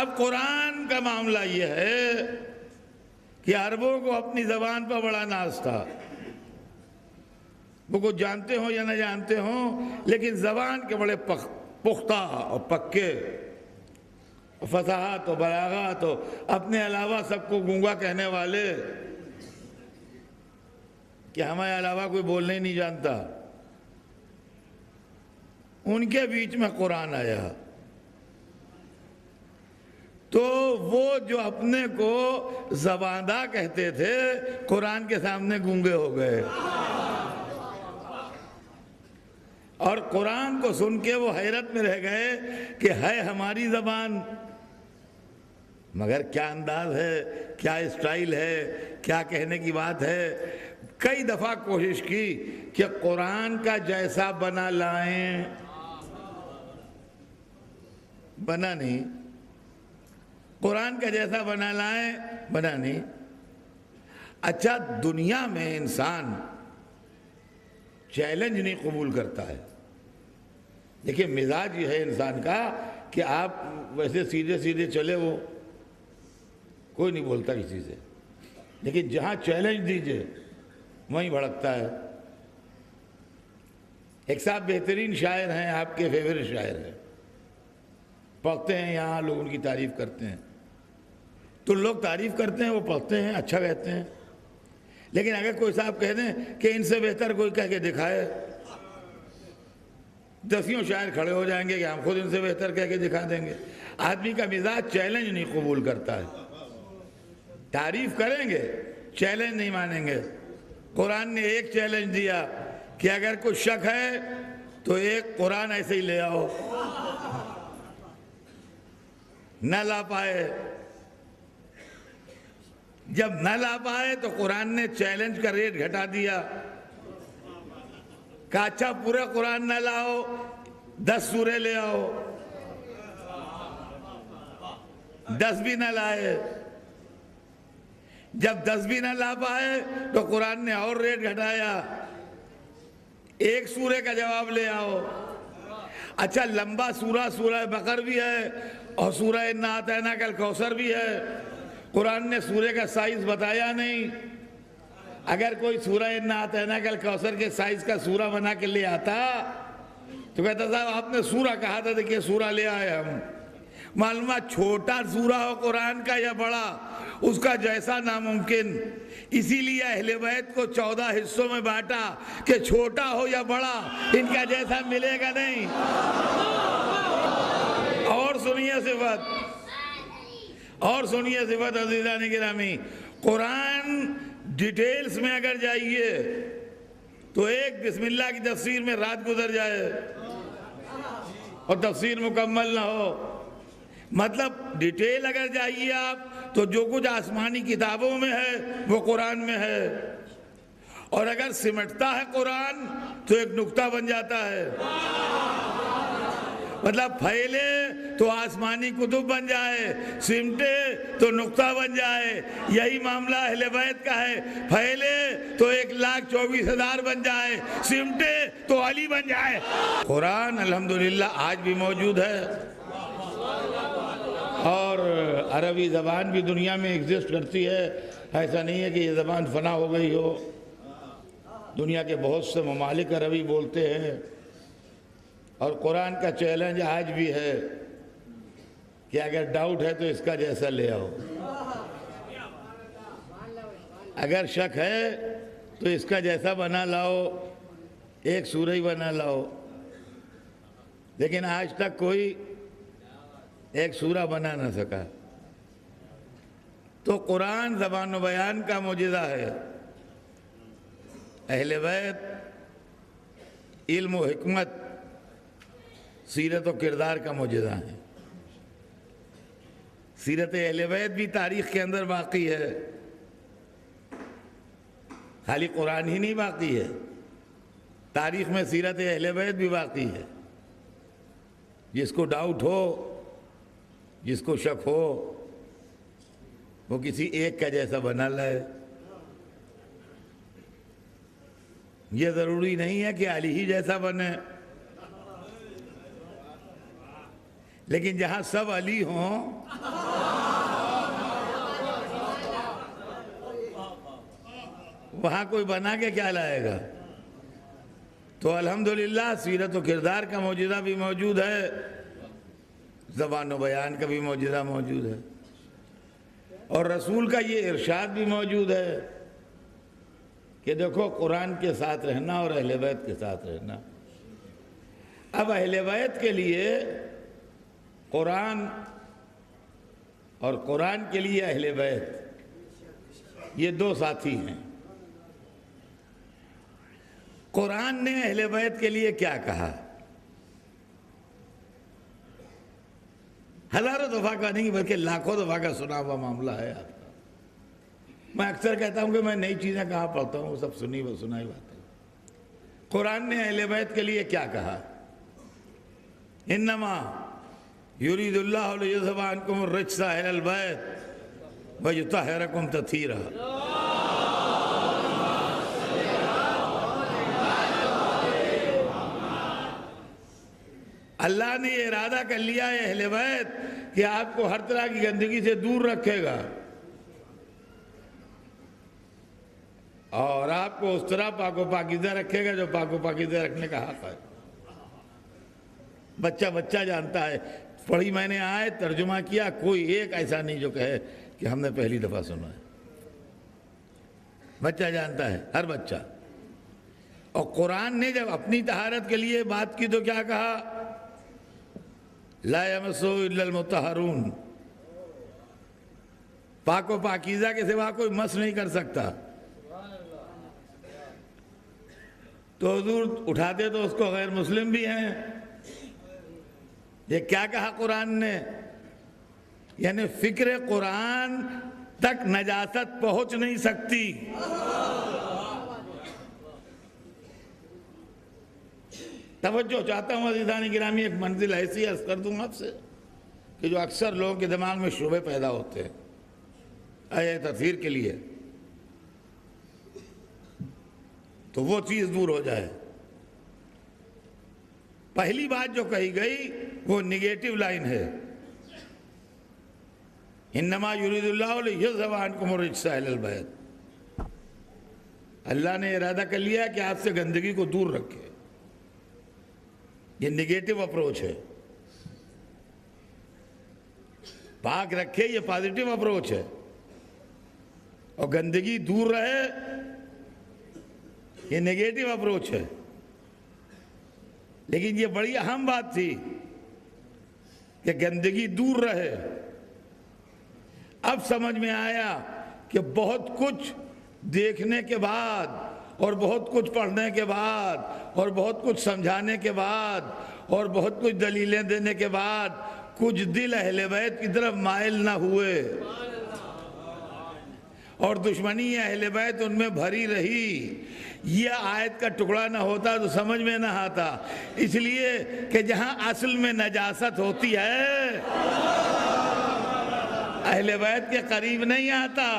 اب قرآن کا معاملہ یہ ہے کہ عربوں کو اپنی زبان پر بڑا ناز تھا، وہ کچھ جانتے ہوں یا نہ جانتے ہوں، لیکن زبان کے بڑے پختہ اور پکے، فصاحت و بلاغت، اپنے علاوہ سب کو گونگا کہنے والے کہ ہمارے علاوہ کوئی بولنے ہی نہیں جانتا، ان کے بیچ میں قرآن آیا تو وہ جو اپنے کو زباندہ کہتے تھے قرآن کے سامنے گونگے ہو گئے، اور قرآن کو سن کے وہ حیرت میں رہ گئے کہ ہے ہماری زبان، مگر کیا انداز ہے، کیا اسٹائل ہے، کیا کہنے کی بات ہے۔ کئی دفعہ کوشش کی کہ قرآن کا جیسا بنا لائیں، بنا نہیں، قرآن کا جیسا بنا لائیں، بنا نہیں۔ اچھا، دنیا میں انسان چیلنج نہیں قبول کرتا ہے، دیکھیں مزاج یہ ہے انسان کا کہ آپ ویسے سیدھے سیدھے چلے وہ کوئی نہیں بولتا کسی سے، لیکن جہاں چیلنج دیجئے وہیں بھڑکتا ہے۔ ایک صاحب بہترین شاعر ہیں، آپ کے فیورٹ شاعر ہیں، پڑھتے ہیں یہاں لوگ ان کی تعریف کرتے ہیں، تو لوگ تعریف کرتے ہیں، وہ پڑھتے ہیں، اچھا کہتے ہیں، لیکن اگر کوئی صاحب کہہ دیں کہ ان سے بہتر کوئی کہہ کے دکھائے، دسیوں شاعر کھڑے ہو جائیں گے کہ ہم خود ان سے بہتر کہہ کے دکھا دیں گے۔ آدمی کا مزاج چیلنج نہیں قبول کرتا ہے، تعریف کریں گے چیلنج نہیں مانیں گے۔ قرآن نے ایک چیلنج دیا کہ اگر کوئی شک ہے تو ایک قرآن ایسے ہی لے آؤ، نہ لا پائے، جب نہ لا پائے تو قرآن نے چیلنج کا ریٹ گھٹا دیا، کہا اچھا پورا قرآن نہ لاؤ، 10 سورے لے آؤ، 10 بھی نہ لائے، جب 10 بھی نہ لا پائے تو قرآن نے اور ریٹ گھٹایا، 1 سورے کا جواب لے آؤ۔ اچھا لمبا سورہ بقر بھی ہے اور سورہ انا اعطیناک الکوثر بھی ہے، قرآن نے سورے کا سائز بتایا نہیں۔ اگر کوئی سورہ انا اعطیناک الکوثر کے سائز کا سورہ بنا کے لے آتا تو کہتا صاحب آپ نے سورہ کہا تھا، دیکھئے سورہ لے آئے ہم۔ معلومات چھوٹا سورہ ہو قرآن کا یا بڑا، اس کا جیسا ناممکن، اسی لیے اہل بیت کو 14 حصوں میں بانٹا کہ چھوٹا ہو یا بڑا ان کا جیسا ملے گا نہیں۔ اور سنیے صفت عزیزان گرامی، قرآن ڈیٹیلز میں اگر جائیے تو ایک بسم اللہ کی تفسیر میں رات گزر جائے اور تفسیر مکمل نہ ہو۔ مطلب ڈیٹیل اگر جائیے آپ تو جو کچھ آسمانی کتابوں میں ہے وہ قرآن میں ہے، اور اگر سمٹتا ہے قرآن تو ایک نقطہ بن جاتا ہے، مطلب پھیلے تو آسمانی کتب بن جائے، سمٹے تو نقطہ بن جائے۔ یہی معاملہ اہل بیت کا ہے، پھیلے تو 1,24,000 بن جائے، سمٹے تو علی بن جائے۔ قرآن الحمدللہ آج بھی موجود ہے، اور عربی زبان بھی دنیا میں ایگزسٹ کرتی ہے، ایسا نہیں ہے کہ یہ زبان فنا ہو گئی ہو۔ دنیا کے بہت سے ممالک عربی بولتے ہیں، اور قرآن کا چیلنج آج بھی ہے کہ اگر ڈاؤٹ ہے تو اس کا جیسا لے آؤ، اگر شک ہے تو اس کا جیسا بنا لاؤ، 1 سورہ ہی بنا لاؤ۔ لیکن آج تک کوئی 1 سورہ بنا نہ سکا۔ تو قرآن زبان و بیان کا معجزہ ہے، اہل بیت علم و حکمت، سیرت و کردار کا معجزہ ہے۔ سیرت اہل بیت بھی تاریخ کے اندر باقی ہے، خالی قرآن ہی نہیں باقی ہے، تاریخ میں سیرت اہل بیت بھی باقی ہے۔ جس کو ڈاؤٹ ہو، جس کو شک ہو، وہ کسی ایک کا جیسا بنا لائے۔ یہ ضروری نہیں ہے کہ علی ہی جیسا بنے، لیکن جہاں سب علی ہوں وہاں کوئی بنا کے کیا لائے گا؟ تو الحمدللہ سیرت و کردار کا معجزہ بھی موجود ہے، زبان و بیان کا بھی معجزہ موجود ہے، اور رسول کا یہ ارشاد بھی موجود ہے کہ دیکھو قرآن کے ساتھ رہنا اور اہل بیت کے ساتھ رہنا۔ اب اہل بیت کے لیے قرآن اور قرآن کے لیے اہل بیت، یہ دو ساتھی ہیں۔ قرآن نے اہل بیت کے لیے کیا کہا؟ ہزاروں دفعہ کا نہیں بلکہ لاکھوں دفعہ کا سنا ہوا معاملہ ہے آپ کا۔ میں اکثر کہتا ہوں کہ میں نئی چیزیں کہاں پڑھتا ہوں، وہ سب سنی و سنائی بات ہے۔ قرآن نے اہل بیت کے لیے کیا کہا؟ انما یرید اللہ لیذھب عنکم الرجس اہل البیت ویطہرکم تطہیرا۔ اللہ نے یہ ارادہ کر لیا ہے اہل بیت کہ آپ کو ہر طرح کی گندگی سے دور رکھے گا اور آپ کو اس طرح پاک و پاکیزہ رکھے گا جو پاک و پاکیزہ رکھنے کا حق ہے۔ بچہ جانتا ہے، پڑھی میں نے آیت ترجمہ کیا، کوئی ایک ایسا نہیں جو کہے کہ ہم نے پہلی دفعہ سنا ہے۔ بچہ جانتا ہے، ہر بچہ۔ اور قرآن نے جب اپنی طہارت کے لیے بات کی تو کیا کہا؟ لا یمسہ الا المطہرون، پاک و پاکیزہ کے سوا کوئی مس نہیں کر سکتا۔ تو حضور اٹھاتے تو اس کو غیر مسلم بھی ہیں۔ یہ کیا کہا قرآن نے؟ یعنی فکر قرآن تک نجاست پہنچ نہیں سکتی۔ توجہ چاہتا ہوں عزیزان گرامی، ایک منزل ایسی عرض کر دوں آپ سے کہ جو اکثر لوگوں کے دماغ میں شبہے پیدا ہوتے ہیں آیت تطہیر کے لیے، تو وہ چیز دور ہو جائے۔ پہلی بات جو کہی گئی وہ نگیٹو لائن ہے، انما یرید اللہ لیذھب عنکم الرجس اہل البیت۔ اللہ نے ارادہ کر لیا کہ آپ سے گندگی کو دور رکھے، یہ نگیٹو اپروچ ہے۔ پاک رکھے، یہ پازیٹو اپروچ ہے، اور گندگی دور رہے، یہ نگیٹو اپروچ ہے۔ لیکن یہ بڑی اہم بات تھی کہ گندگی دور رہے۔ اب سمجھ میں آیا کہ بہت کچھ دیکھنے کے بعد اور بہت کچھ پڑھنے کے بعد اور بہت کچھ سمجھانے کے بعد اور بہت کچھ دلیلیں دینے کے بعد کچھ دل اہل بیت کی طرف مائل نہ ہوئے، اور دشمنی اہل بیت ان میں بھری رہی۔ یہ آیت کا ٹکڑا نہ ہوتا تو سمجھ میں نہ آتا، اس لیے کہ جہاں اصل میں نجاست ہوتی ہے اہل بیت کے قریب نہیں آتا۔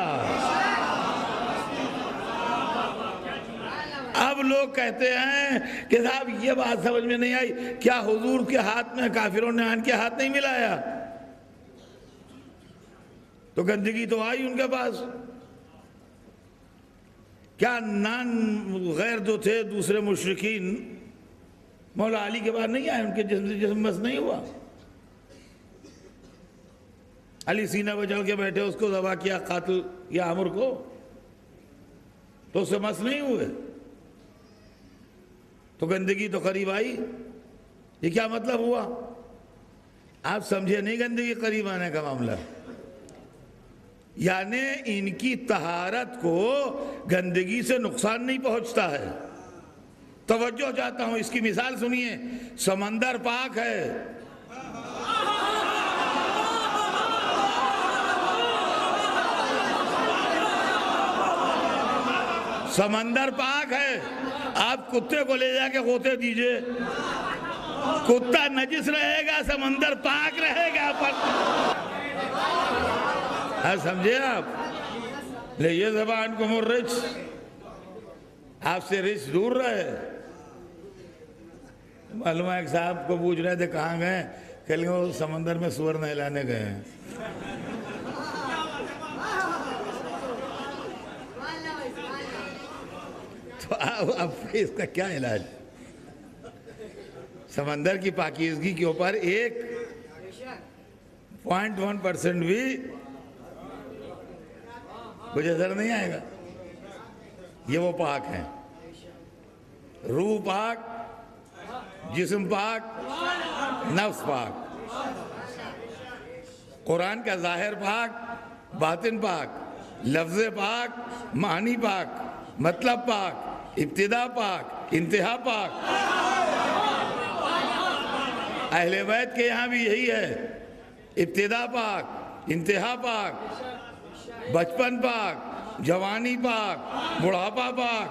اب لوگ کہتے ہیں کہ صاحب یہ بات سمجھ میں نہیں آئی، کیا حضور کے ہاتھ میں کافروں نے آن کے ہاتھ نہیں ملایا؟ تو گندگی تو آئی ان کے پاس۔ کیا غیر جو تھے دوسرے مشرکین مولا علی کے بعد نہیں آئے؟ ان کے جسم سے جسم مس نہیں ہوا؟ علی سینہ پہ چڑھ کے بیٹھے، اس کو ذبح کیا قاتل یا عمر کو، تو اس سے مس نہیں ہوئے؟ تو گندگی تو قریب آئی۔ یہ کیا مطلب ہوا؟ آپ سمجھے نہیں گندگی قریب آنے کا معاملہ؟ یعنی ان کی طہارت کو گندگی سے نقصان نہیں پہنچتا ہے۔ توجہ چاہتا ہوں، اس کی مثال سنیے۔ سمندر پاک ہے، سمندر پاک ہے، آپ کتے کو لے جا کے غوطے دیجئے، کتا نجس رہے گا، سمندر پاک رہے گا۔ سمجھے آپ؟ لیذھب عنکم الرجس، آپ سے رجس دور رہے۔ معلوم ہے ایک صاحب کو پوچھ رہے تھے کہاں گئے، کہ وہ سمندر میں سور نہلانے گئے ہیں. تو اب اس کا کیا علاج؟ سمندر کی پاکیزگی کے اوپر 1.1% بھی کچھ اثر نہیں آئے گا. یہ وہ پاک ہیں، روح پاک، جسم پاک، نفس پاک. قرآن کا ظاہر پاک، باطن پاک، لفظ پاک، معنی پاک، مطلب پاک، ابتدا پاک، انتہا پاک. اہل بیت کے یہاں بھی یہی ہے، ابتدا پاک، انتہا پاک، بچپن پاک، جوانی پاک، بڑھاپا پاک.